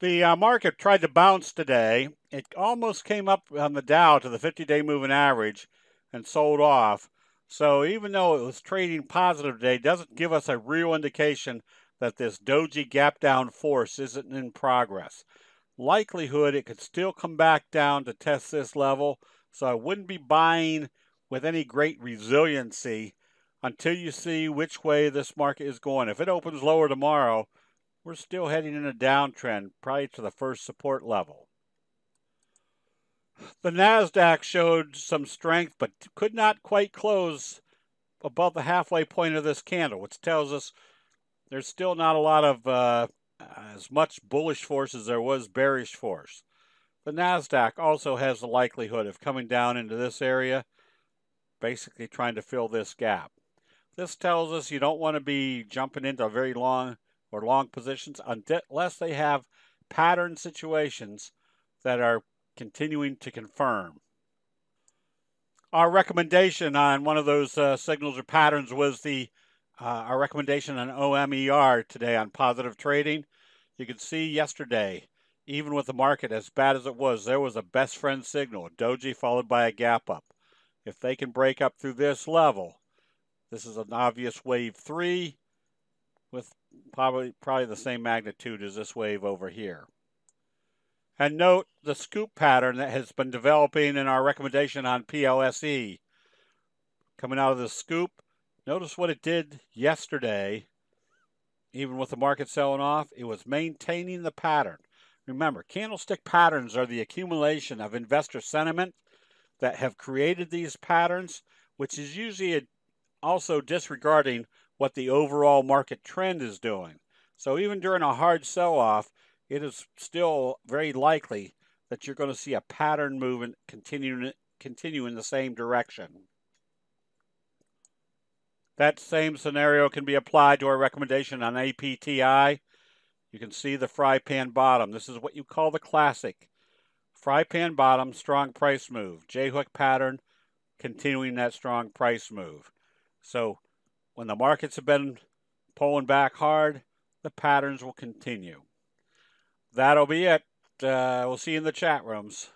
The market tried to bounce today. It almost came up on the Dow to the 50-day moving average and sold off. So even though it was trading positive today, it doesn't give us a real indication that this doji gap down force isn't in progress. Likelihood it could still come back down to test this level, so I wouldn't be buying with any great resiliency until you see which way this market is going. If it opens lower tomorrow, we're still heading in a downtrend, probably to the first support level. The NASDAQ showed some strength, but could not quite close above the halfway point of this candle, which tells us there's still not a lot of as much bullish force as there was bearish force. The NASDAQ also has the likelihood of coming down into this area, basically trying to fill this gap. This tells us you don't want to be jumping into very long positions unless they have pattern situations that are continuing to confirm. Our recommendation on one of those signals or patterns was our recommendation on OMER today on positive trading. You can see yesterday, even with the market as bad as it was, there was a best friend signal, a doji followed by a gap up. If they can break up through this level, this is an obvious wave 3 with probably the same magnitude as this wave over here. And note the scoop pattern that has been developing in our recommendation on PLSE. Coming out of the scoop, notice what it did yesterday. Even with the market selling off, it was maintaining the pattern. Remember, candlestick patterns are the accumulation of investor sentiment that have created these patterns, which is usually also disregarding what the overall market trend is doing. So even during a hard sell-off, it is still very likely that you're going to see a pattern movement continue in the same direction. That same scenario can be applied to our recommendation on APTI. You can see the fry pan bottom. This is what you call the classic. Fry pan bottom, strong price move. J-hook pattern, continuing that strong price move. So when the markets have been pulling back hard, the patterns will continue. That'll be it. We'll see you in the chat rooms.